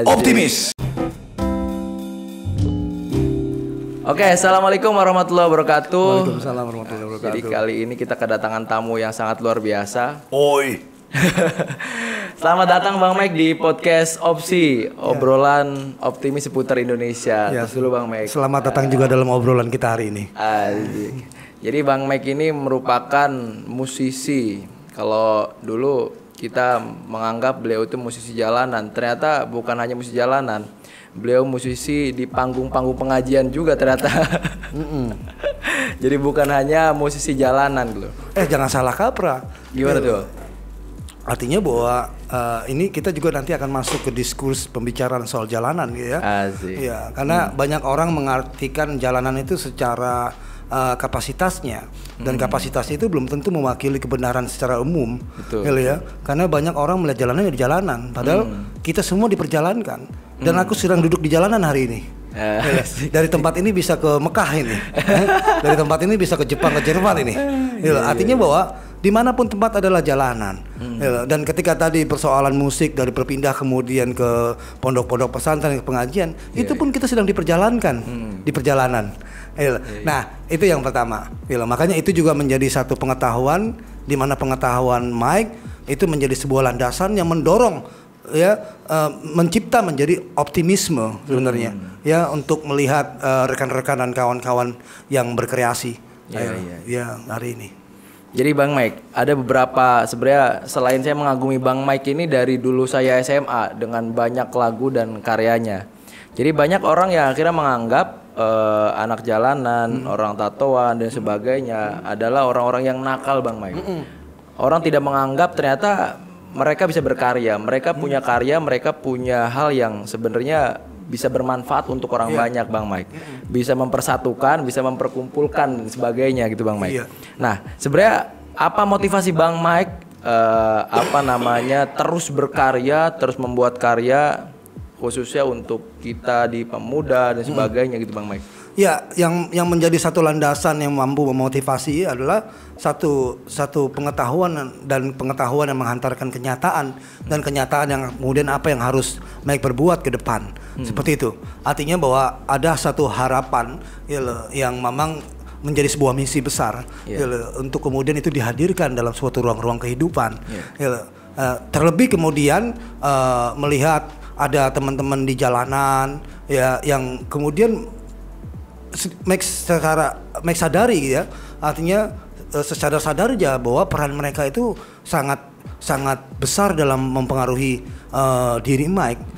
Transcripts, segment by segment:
Optimis. Oke, assalamualaikum warahmatullahi wabarakatuh. Waalaikumsalam warahmatullahi wabarakatuh. Jadi kali ini kita kedatangan tamu yang sangat luar biasa. Oi. Selamat datang Bang Mike di podcast Opsi, obrolan optimis seputar Indonesia. Ya. Terus dulu Bang Mike. Selamat datang juga dalam obrolan kita hari ini. Asik. Jadi Bang Mike ini merupakan musisi. Kalau dulu kita menganggap beliau itu musisi jalanan, ternyata bukan hanya musisi jalanan. Beliau musisi di panggung-panggung pengajian juga ternyata. Jadi bukan hanya musisi jalanan gitu. Jangan salah kaprah. Gimana tuh? Artinya bahwa ini kita juga nanti akan masuk ke diskurs pembicaraan soal jalanan gitu ya. Asik. Ya, karena banyak orang mengartikan jalanan itu secara kapasitasnya, dan kapasitasnya itu belum tentu mewakili kebenaran secara umum. Betul. Gitu ya. Karena banyak orang melihat jalanan di jalanan, padahal kita semua diperjalankan. Dan aku sedang duduk di jalanan hari ini. Dari tempat ini bisa ke Mekah ini. Dari tempat ini bisa ke Jepang, ke Jerman ini. Artinya bahwa dimanapun tempat adalah jalanan. Dan ketika tadi persoalan musik dari berpindah kemudian ke pondok-pondok pesantren, ke pengajian, itu pun kita sedang diperjalankan di perjalanan. Nah, itu yang pertama. Makanya itu juga menjadi satu pengetahuan, di mana pengetahuan Mike itu menjadi sebuah landasan yang mendorong mencipta menjadi optimisme sebenarnya ya, untuk melihat rekan-rekan dan kawan-kawan yang berkreasi hari ini. Jadi Bang Mike, ada beberapa sebenarnya selain saya mengagumi Bang Mike ini dari dulu saya SMA dengan banyak lagu dan karyanya. Jadi banyak orang yang akhirnya menganggap anak jalanan, orang tatoan dan sebagainya adalah orang-orang yang nakal Bang Mike. Orang tidak menganggap ternyata mereka bisa berkarya, mereka punya karya, mereka punya hal yang sebenarnya bisa bermanfaat untuk orang banyak Bang Mike. Bisa mempersatukan, bisa memperkumpulkan dan sebagainya gitu Bang Mike. Nah, sebenarnya apa motivasi Bang Mike terus berkarya, terus membuat karya khususnya untuk kita di pemuda dan sebagainya gitu Bang Mike? Ya, yang menjadi satu landasan yang mampu memotivasi adalah satu pengetahuan dan pengetahuan yang menghantarkan kenyataan, dan kenyataan yang kemudian apa yang harus Mike perbuat ke depan. Seperti itu. Artinya bahwa ada satu harapan yang memang menjadi sebuah misi besar untuk kemudian itu dihadirkan dalam suatu ruang-ruang kehidupan. Terlebih kemudian melihat ada teman-teman di jalanan yang kemudian Mike sadari ya, artinya secara sadar aja bahwa peran mereka itu sangat besar dalam mempengaruhi diri Mike.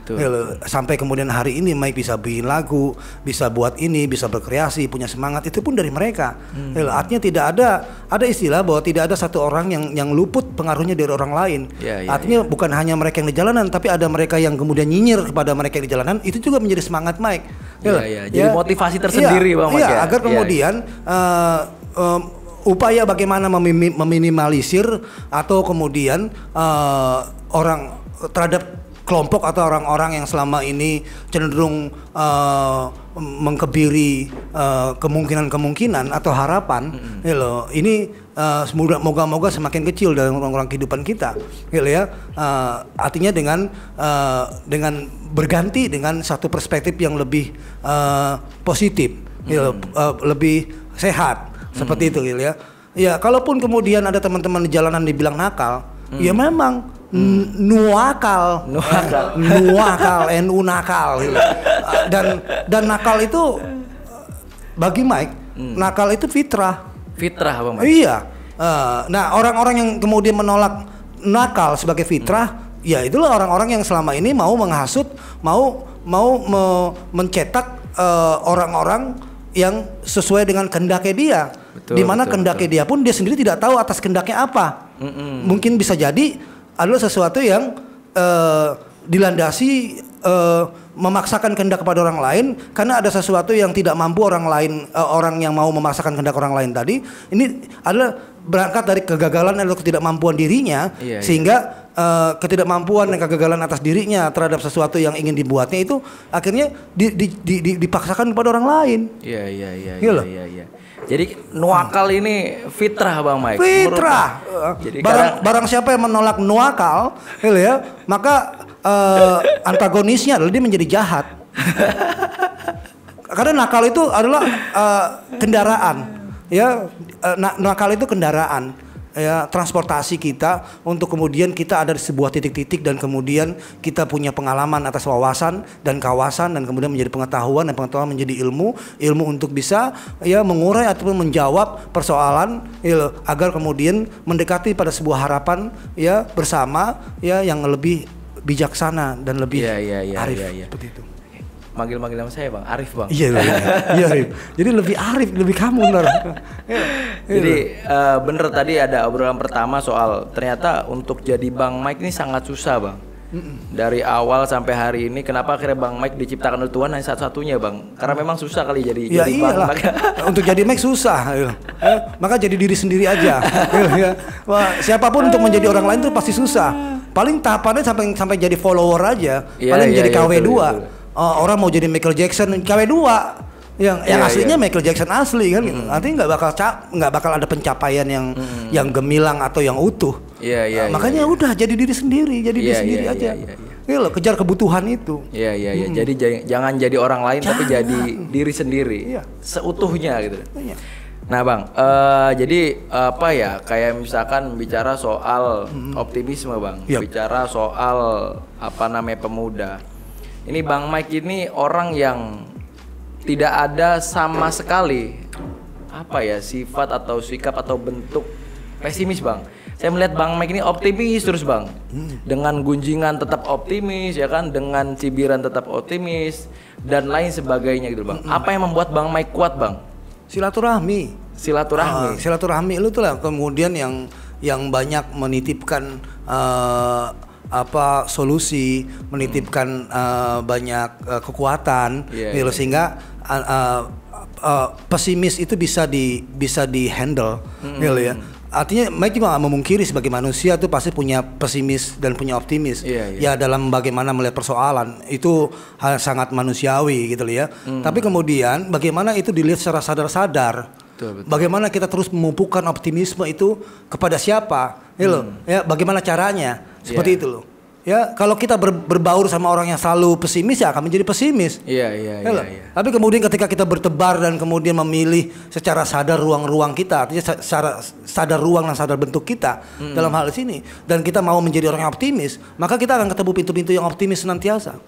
Sampai kemudian hari ini Mike bisa bikin lagu, bisa buat ini, bisa berkreasi, punya semangat, itu pun dari mereka. Artinya tidak ada istilah bahwa tidak ada satu orang yang luput pengaruhnya dari orang lain. Artinya bukan hanya mereka yang di jalanan, tapi ada mereka yang kemudian nyinyir kepada mereka yang di jalanan, itu juga menjadi semangat Mike. Jadi motivasi tersendiri Bang Mike. Agar kemudian upaya bagaimana meminimalisir atau kemudian orang terhadap kelompok atau orang-orang yang selama ini cenderung mengkebiri kemungkinan atau harapan, ini moga-moga semakin kecil dalam orang-orang kehidupan kita, artinya dengan berganti dengan satu perspektif yang lebih positif, lebih sehat. Seperti itu ya. Kalaupun kemudian ada teman-teman di jalanan dibilang nakal, ya memang nuakal, NU nakal gitu. Dan nakal itu bagi Mike, nakal itu fitrah Bang Mike. Iya. Nah, orang-orang yang kemudian menolak nakal sebagai fitrah, ya itulah orang-orang yang selama ini mau menghasut, mau mencetak orang-orang yang sesuai dengan kehendaknya dia. Di mana kehendaknya dia pun dia sendiri tidak tahu atas kehendaknya apa. Mungkin bisa jadi adalah sesuatu yang dilandasi memaksakan kehendak kepada orang lain, karena ada sesuatu yang tidak mampu orang lain, orang yang mau memaksakan kehendak orang lain tadi ini adalah berangkat dari kegagalan atau ketidakmampuan dirinya, sehingga ketidakmampuan dan kegagalan atas dirinya terhadap sesuatu yang ingin dibuatnya itu akhirnya dipaksakan kepada orang lain. Iya. Jadi nuakal ini fitrah Bang Mike. Fitrah. Jadi barang siapa yang menolak nuakal, maka antagonisnya adalah dia menjadi jahat. Karena nakal itu adalah kendaraan, ya nakal itu kendaraan, ya transportasi kita untuk kemudian kita ada di sebuah titik-titik dan kemudian kita punya pengalaman atas wawasan dan kawasan dan kemudian menjadi pengetahuan dan pengetahuan menjadi ilmu untuk bisa ya mengurai ataupun menjawab persoalan ya, agar kemudian mendekati pada sebuah harapan ya bersama ya yang lebih bijaksana dan lebih arif seperti itu. Manggil-manggil nama saya Bang, Arif Bang. Iya Arif. Jadi lebih arif, lebih kamu benar. Jadi bener tadi ada obrolan pertama soal ternyata untuk jadi Bang Mike ini sangat susah Bang. Dari awal sampai hari ini kenapa akhirnya Bang Mike diciptakan oleh Tuhan hanya satu-satunya Bang? Karena memang susah kali jadi Bang Mike. Untuk jadi Mike susah. Maka jadi diri sendiri aja. Wah, siapapun untuk menjadi orang lain itu pasti susah. Paling tahapannya sampai jadi follower aja. Paling jadi KW2. Betul. Orang mau jadi Michael Jackson KW2 yang aslinya Michael Jackson asli kan gitu. Nanti nggak bakal ada pencapaian yang gemilang atau yang utuh. Makanya udah jadi diri sendiri, jadi diri sendiri aja. Iya loh, kejar kebutuhan itu. Iya. Jadi jangan jadi orang lain tapi jadi diri sendiri. Seutuhnya gitu. Nah Bang, jadi apa ya kayak misalkan bicara soal optimisme Bang, bicara soal apa namanya pemuda. Ini Bang Mike ini orang yang tidak ada sama sekali apa ya sifat atau sikap atau bentuk pesimis Bang. Saya melihat Bang Mike ini optimis terus Bang. Dengan gunjingan tetap optimis ya kan, dengan cibiran tetap optimis dan lain sebagainya gitu Bang. Apa yang membuat Bang Mike kuat Bang? Silaturahmi. Silaturahmi lu tuh lah kemudian yang banyak menitipkan solusi, menitipkan banyak kekuatan gitu sehingga pesimis itu bisa di handle gitu ya. Artinya Mike juga gak memungkiri sebagai manusia tuh pasti punya pesimis dan punya optimis ya dalam bagaimana melihat persoalan itu hal sangat manusiawi gitu ya. Tapi kemudian bagaimana itu dilihat secara sadar-sadar. Betul. Bagaimana kita terus memupukkan optimisme itu kepada siapa, ya bagaimana caranya, seperti itu loh. Ya kalau kita berbaur sama orang yang selalu pesimis ya akan menjadi pesimis. Iya. Tapi kemudian ketika kita bertebar dan kemudian memilih secara sadar ruang-ruang kita, artinya secara sadar ruang dan sadar bentuk kita dalam hal sini, dan kita mau menjadi orang yang optimis, maka kita akan ketemu pintu-pintu yang optimis senantiasa.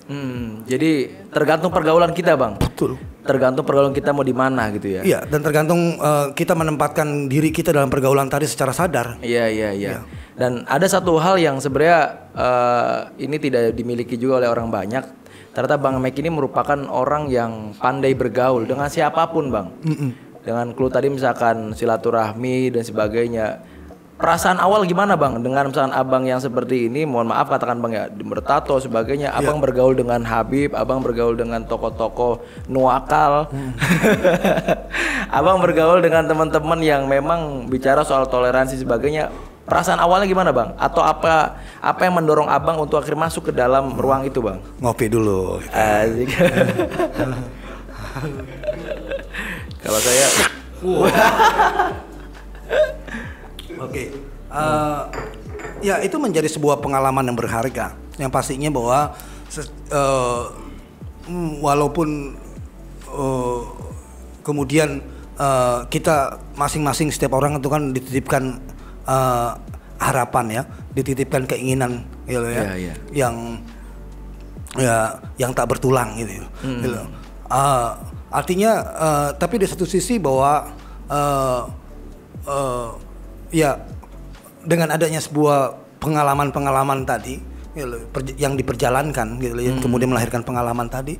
Jadi tergantung pergaulan kita Bang. Betul. Tergantung pergaulan kita mau di mana gitu ya. Iya, dan tergantung kita menempatkan diri kita dalam pergaulan tadi secara sadar. Iya. Dan ada satu hal yang sebenarnya ini tidak dimiliki juga oleh orang banyak. Ternyata Bang Mike ini merupakan orang yang pandai bergaul dengan siapapun Bang. Dengan clue tadi misalkan silaturahmi dan sebagainya. Perasaan awal gimana Bang dengan misalkan Abang yang seperti ini, mohon maaf katakan Bang ya, bertato sebagainya, Abang bergaul dengan Habib, Abang bergaul dengan tokoh-tokoh nuakal, Abang bergaul dengan teman-teman yang memang bicara soal toleransi sebagainya. Perasaan awalnya gimana Bang? Atau apa yang mendorong Abang untuk akhirnya masuk ke dalam ruang itu Bang? Ngopi dulu. Asik. Kalau saya Oke. Ya itu menjadi sebuah pengalaman yang berharga. Yang pastinya bahwa walaupun kemudian kita masing-masing setiap orang itu kan dititipkan harapan ya, dititipkan keinginan gitu ya, yang tak bertulang gitu. Artinya tapi di satu sisi bahwa ya dengan adanya sebuah pengalaman tadi yang diperjalankan gitu ya, kemudian melahirkan pengalaman tadi,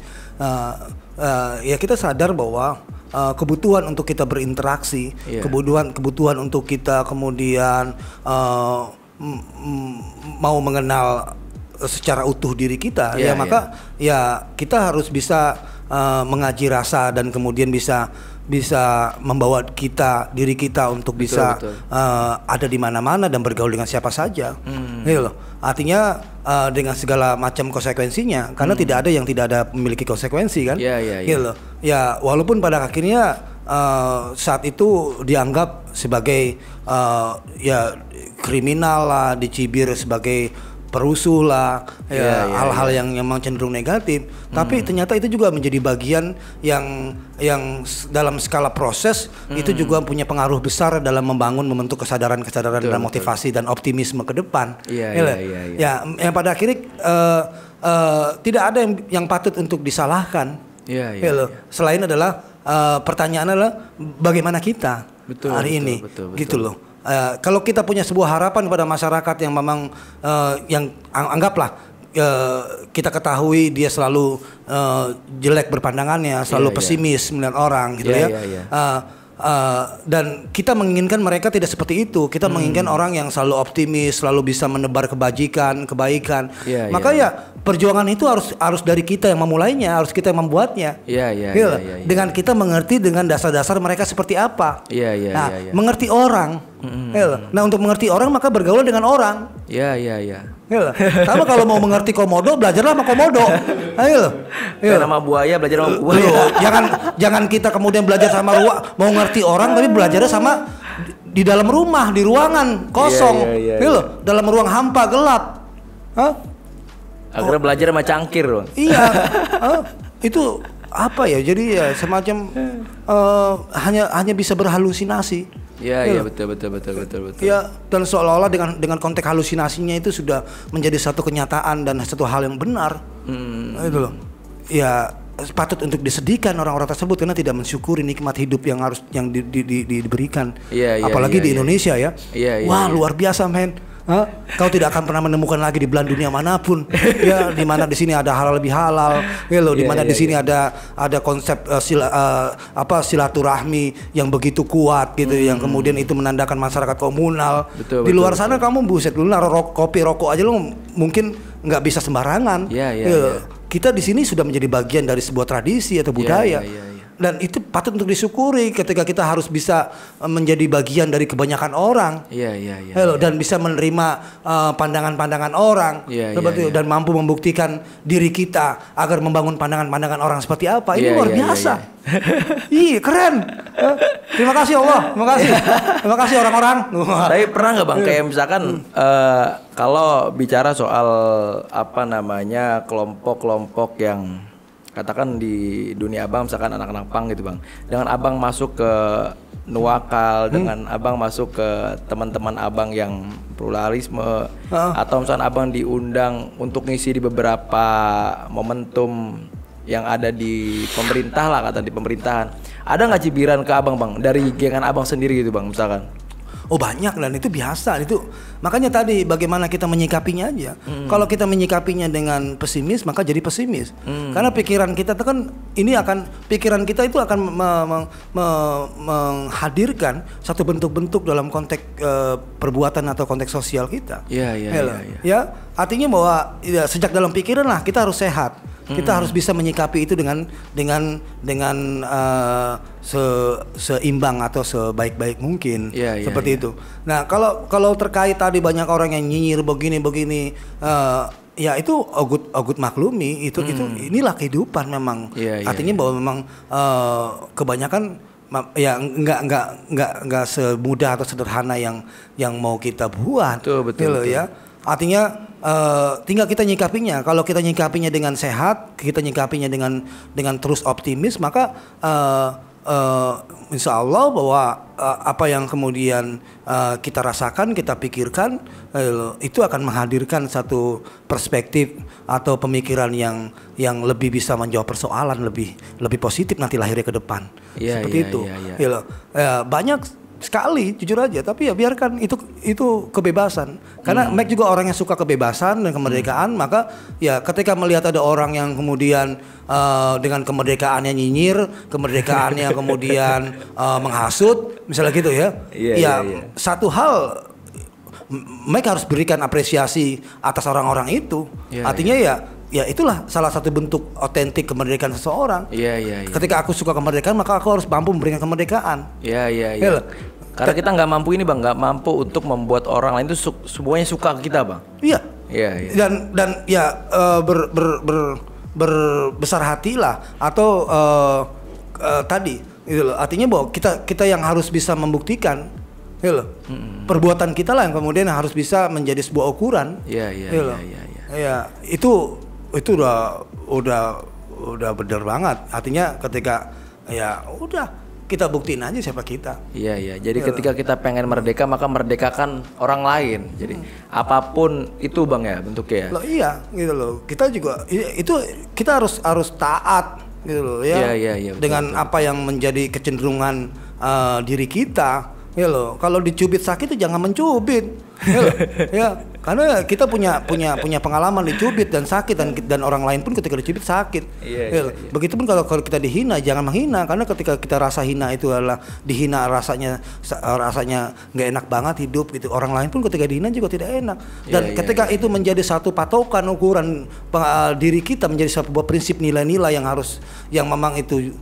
ya kita sadar bahwa kebutuhan untuk kita berinteraksi, kebutuhan untuk kita kemudian mau mengenal secara utuh diri kita, maka ya kita harus bisa mengaji rasa dan kemudian bisa membawa diri kita untuk bisa ada di mana-mana dan bergaul dengan siapa saja. Gitu loh. Artinya dengan segala macam konsekuensinya, karena tidak ada yang tidak ada memiliki konsekuensi kan. Gitu loh. Ya walaupun pada akhirnya saat itu dianggap sebagai ya kriminal lah, dicibir sebagai perusuh lah, hal-hal yang memang cenderung negatif. Tapi ternyata itu juga menjadi bagian yang dalam skala proses itu juga punya pengaruh besar dalam membentuk kesadaran dan motivasi dan optimisme ke depan. Ya, yang pada akhirnya tidak ada yang patut untuk disalahkan. Selain adalah pertanyaan adalah bagaimana kita hari ini, gitu loh. Kalau kita punya sebuah harapan pada masyarakat yang memang yang anggaplah kita ketahui dia selalu jelek berpandangannya, selalu pesimis melihat orang, gitu dan kita menginginkan mereka tidak seperti itu. Kita menginginkan orang yang selalu optimis, selalu bisa menebar kebaikan. Maka perjuangan itu harus dari kita yang memulainya, harus kita yang membuatnya. Dengan kita mengerti dengan dasar-dasar mereka seperti apa. Mengerti orang. Nah, untuk mengerti orang maka bergaul dengan orang. Sama kalau mau mengerti komodo, belajarlah sama komodo. Nama buaya, belajar sama buaya. Jangan kita kemudian belajar sama mau ngerti orang tapi belajarnya sama di dalam rumah, di ruangan kosong. Dalam ruang hampa gelap. Akhirnya belajar sama cangkir loh. Itu apa ya? Jadi ya semacam hanya bisa berhalusinasi. Betul. Ya, dan seolah-olah dengan konteks halusinasinya itu sudah menjadi satu kenyataan dan satu hal yang benar. Itu loh. Ya, patut untuk disedihkan orang-orang tersebut karena tidak mensyukuri nikmat hidup yang diberikan. Apalagi di Indonesia ya. Luar biasa, men. Kau tidak akan pernah menemukan lagi di belahan dunia manapun ya, di mana di sini ada halal lebih halal, di mana di sini ada konsep silaturahmi yang begitu kuat gitu, yang kemudian itu menandakan masyarakat komunal. Di luar sana kamu buset lu naruh kopi rokok aja lu mungkin nggak bisa sembarangan. Kita di sini sudah menjadi bagian dari sebuah tradisi atau budaya. Dan itu patut untuk disyukuri ketika kita harus bisa menjadi bagian dari kebanyakan orang. Dan bisa menerima pandangan-pandangan orang. Dan mampu membuktikan diri kita agar membangun pandangan-pandangan orang seperti apa. Ini luar biasa. Keren. Terima kasih Allah. Terima kasih orang-orang. Tapi pernah nggak Bang kayak misalkan kalau bicara soal kelompok-kelompok yang katakan di dunia abang, misalkan anak-anak pang gitu Bang, dengan abang masuk ke Nuwakal, dengan abang masuk ke teman-teman abang yang pluralisme, atau misalkan abang diundang untuk ngisi di beberapa momentum yang ada di pemerintah lah, kata di pemerintahan, ada nggak cibiran ke abang Bang dari gengan abang sendiri gitu Bang misalkan? Oh banyak, dan itu biasa itu. Makanya tadi bagaimana kita menyikapinya aja. Kalau kita menyikapinya dengan pesimis maka jadi pesimis. Karena pikiran kita itu kan pikiran kita itu akan menghadirkan satu bentuk-bentuk dalam konteks perbuatan atau konteks sosial kita. Ya, artinya bahwa sejak dalam pikiran lah kita harus sehat. Kita harus bisa menyikapi itu dengan seimbang atau sebaik-baik mungkin, seperti itu. Nah, kalau terkait tadi banyak orang yang nyinyir begini, ya itu ogut maklumi, itu inilah kehidupan memang. Artinya bahwa memang kebanyakan ya nggak semudah atau sederhana yang mau kita buat. Betul. Ya. Artinya tinggal kita nyikapinya. Kalau kita nyikapinya dengan sehat, kita nyikapinya dengan terus optimis, maka insya Allah bahwa apa yang kemudian kita rasakan, kita pikirkan, itu akan menghadirkan satu perspektif atau pemikiran yang lebih bisa menjawab persoalan, lebih positif nanti lahirnya ke depan. Seperti itu. Banyak sekali jujur aja, tapi ya biarkan itu kebebasan, karena Mac juga orang yang suka kebebasan dan kemerdekaan. Maka ya ketika melihat ada orang yang kemudian dengan kemerdekaannya nyinyir, kemerdekaannya kemudian menghasut misalnya gitu ya, satu hal Mac harus berikan apresiasi atas orang-orang itu. Artinya ya itulah salah satu bentuk otentik kemerdekaan seseorang. Ketika aku suka kemerdekaan, maka aku harus mampu memberikan kemerdekaan. Karena kita nggak mampu ini Bang, nggak mampu untuk membuat orang lain itu semuanya suka ke kita Bang. Dan ya berbesar hatilah atau tadi itu loh. Artinya bahwa kita yang harus bisa membuktikan Ya loh. Perbuatan kita lah yang kemudian harus bisa menjadi sebuah ukuran. Iya. Ya, itu udah bener banget. Artinya ketika ya udah kita buktiin aja siapa kita. Iya. Jadi ketika kita pengen merdeka maka merdekakan orang lain. Jadi apapun itu Bang ya bentuknya. Loh iya gitu loh. Kita juga itu kita harus taat gitu loh ya. Iya, dengan betul. apa yang menjadi kecenderungan diri kita. Ya loh, kalau dicubit sakit itu jangan mencubit. Ya loh. Ya, karena kita punya pengalaman dicubit dan sakit dan orang lain pun ketika dicubit sakit. Iya. Begitupun kalau kita dihina jangan menghina, karena ketika kita rasa hina itu adalah dihina, rasanya nggak enak banget hidup gitu. Orang lain pun ketika dihina juga tidak enak. Dan ketika itu menjadi satu patokan ukuran diri kita, menjadi sebuah prinsip nilai-nilai yang memang itu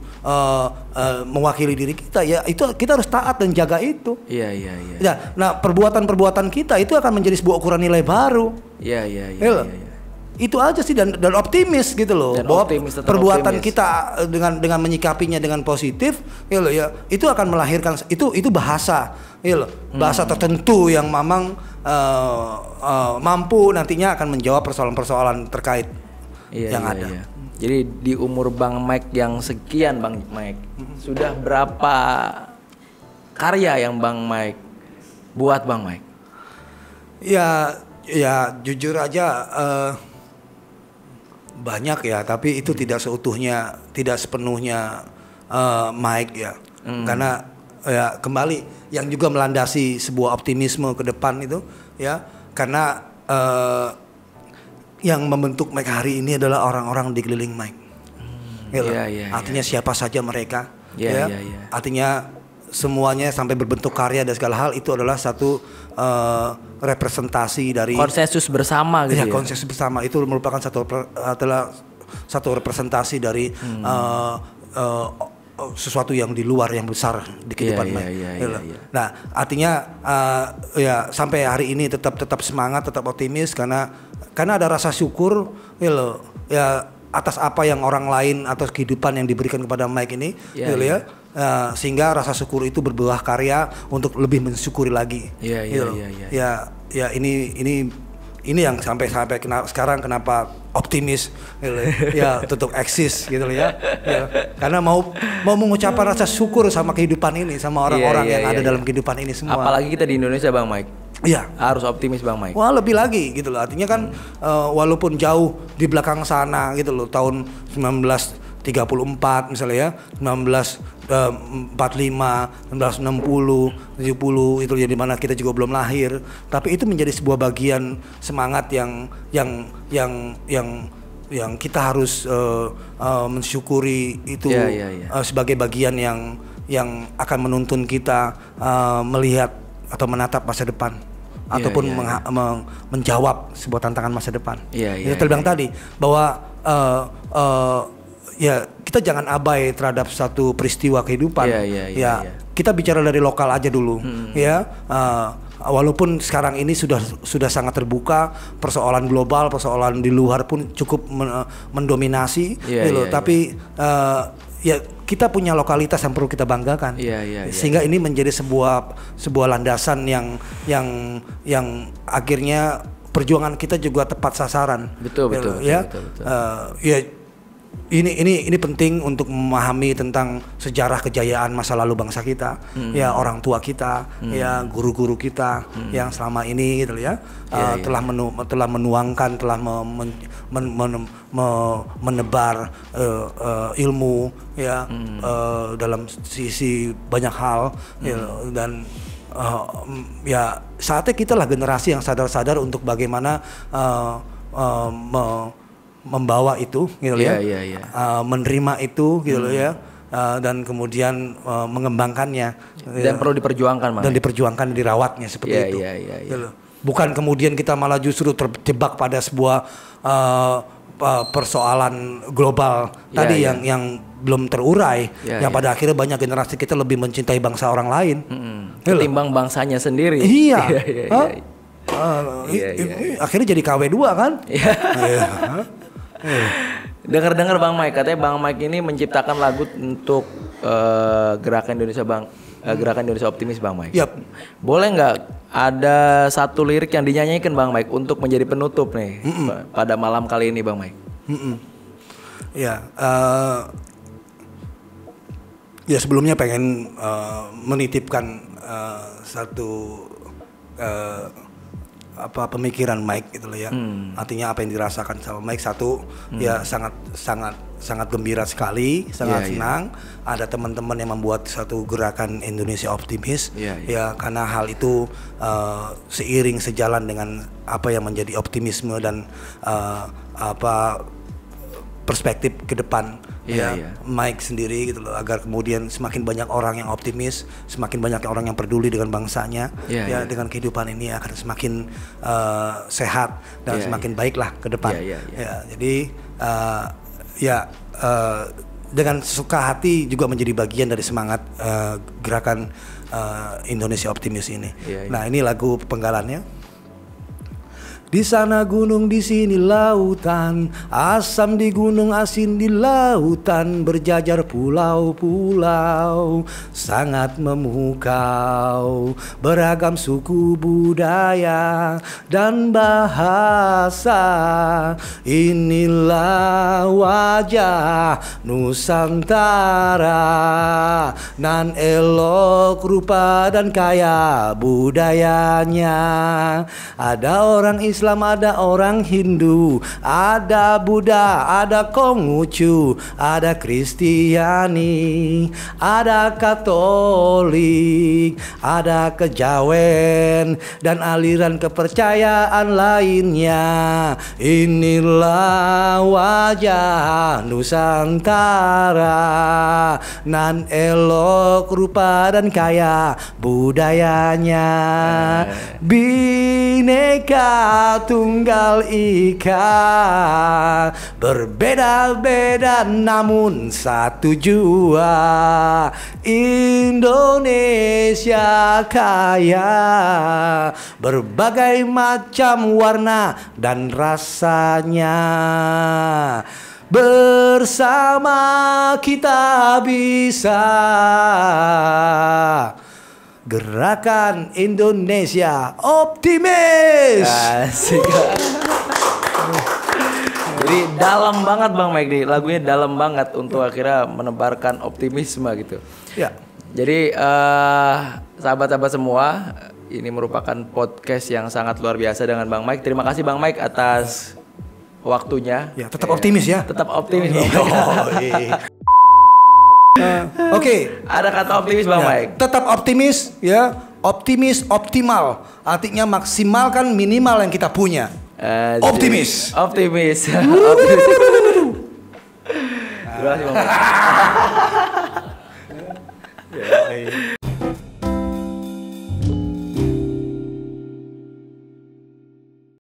mewakili diri kita, ya itu kita harus taat dan jaga itu. Iya. Ya, nah perbuatan kita itu akan menjadi sebuah ukuran nilai baru. Iya. Itu aja sih dan optimis gitu loh. Dan bahwa optimis, perbuatan optimis. kita dengan menyikapinya dengan positif, ya loh ya, itu akan melahirkan itu bahasa, ya loh, bahasa tertentu yang memang mampu nantinya akan menjawab persoalan-persoalan terkait yang ada. Iya. Jadi di umur Bang Mike yang sekian Bang Mike, sudah berapa karya yang Bang Mike buat Bang Mike? Ya jujur aja banyak ya, tapi itu tidak seutuhnya, tidak sepenuhnya Mike ya. Karena ya kembali yang juga melandasi sebuah optimisme ke depan itu ya, karena yang membentuk Mike hari ini adalah orang-orang di keliling Mike. Artinya siapa saja mereka. Artinya semuanya sampai berbentuk karya dan segala hal itu adalah satu representasi dari konsensus bersama gitu ya. Konsensus bersama itu merupakan satu representasi dari sesuatu yang di luar, yang besar di kehidupan Mike. Nah, artinya ya sampai hari ini tetap semangat, tetap optimis karena ada rasa syukur ya atas apa yang orang lain atau kehidupan yang diberikan kepada Mike ini, sehingga rasa syukur itu berbuah karya untuk lebih mensyukuri lagi. Ya ini yang sampai sekarang kenapa optimis ya tetap eksis gitu ya. Karena mau mengucapkan rasa syukur sama kehidupan ini, sama orang-orang yang ada dalam kehidupan ini semua. Apalagi kita di Indonesia Bang Mike. Iya, harus optimis Bang Mike. Wah, lebih lagi gitu loh. Artinya kan walaupun jauh di belakang sana gitu loh, tahun 1934 misalnya ya, 1945, 1960, 70 itu ya, di mana kita juga belum lahir, tapi itu menjadi sebuah bagian semangat yang kita harus mensyukuri itu sebagai bagian yang akan menuntun kita melihat atau menatap masa depan ataupun menjawab sebuah tantangan masa depan. Kita bilang tadi bahwa ya kita jangan abai terhadap satu peristiwa kehidupan. Kita bicara dari lokal aja dulu, ya. Walaupun sekarang ini sudah sangat terbuka, persoalan global, persoalan di luar pun cukup mendominasi, tapi ya kita punya lokalitas yang perlu kita banggakan, sehingga ini menjadi sebuah landasan yang akhirnya perjuangan kita juga tepat sasaran. Betul. Ini penting untuk memahami tentang sejarah kejayaan masa lalu bangsa kita, ya orang tua kita, ya guru-guru kita yang selama ini gitu ya, telah menuangkan, telah menebar ilmu ya, dalam sisi banyak hal, dan ya saatnya kita lah generasi yang sadar-sadar untuk bagaimana membawa itu gitu menerima itu gitu ya, dan kemudian mengembangkannya dan perlu diperjuangkan dan diperjuangkan, dirawatnya seperti itu. Bukan kemudian kita malah justru terjebak pada sebuah persoalan global tadi yang belum terurai, yang pada akhirnya banyak generasi kita lebih mencintai bangsa orang lain ketimbang bangsanya sendiri. Akhirnya jadi KW2 kan. Dengar-dengar Bang Mike katanya Bang Mike ini menciptakan lagu untuk Gerakan Indonesia Gerakan Indonesia Optimis Bang Mike. Yap. Boleh nggak ada satu lirik yang dinyanyikan Bang Mike untuk menjadi penutup nih pada malam kali ini Bang Mike? Ya, ya sebelumnya pengen menitipkan satu pemikiran Mike gitu loh ya. Artinya apa yang dirasakan sama Mike, satu ya sangat gembira sekali, sangat senang ada teman-teman yang membuat satu gerakan Indonesia Optimis. Ya karena hal itu seiring sejalan dengan apa yang menjadi optimisme dan perspektif ke depan Mike sendiri gitu loh, agar kemudian semakin banyak orang yang optimis, semakin banyak orang yang peduli dengan bangsanya, dengan kehidupan ini akan semakin sehat dan semakin baiklah ke depan. Jadi dengan suka hati juga menjadi bagian dari semangat gerakan Indonesia Optimis ini. Nah, ini lagu penggalannya. Di sana gunung, di sini lautan, asam di gunung, asin di lautan, berjajar pulau-pulau, sangat memukau, beragam suku budaya dan bahasa. Inilah wajah Nusantara, nan elok rupa dan kaya budayanya. Ada orang Islam, ada orang Hindu, ada Buddha, ada Konghucu, ada Kristiani, ada Katolik, ada Kejawen, dan aliran kepercayaan lainnya. Inilah wajah Nusantara, nan elok rupa dan kaya budayanya. Bineka Tunggal Ika, berbeda-beda namun satu jua. Indonesia kaya, berbagai macam warna dan rasanya. Bersama kita bisa. Gerakan Indonesia Optimis. Asik. Jadi dalam banget Bang Mike nih, lagunya dalam banget untuk akhirnya menebarkan optimisme gitu. Ya. Jadi sahabat-sahabat semua, ini merupakan podcast yang sangat luar biasa dengan Bang Mike. Terima kasih Bang Mike atas waktunya. Ya, tetap optimis ya. Tetap optimis Bang Mike. Oke. Ada kata optimis Bang Mike. Tetap optimis ya. Optimis optimal. Artinya maksimalkan minimal yang kita punya. Optimis. Optimis. Terima kasih Bang Mike.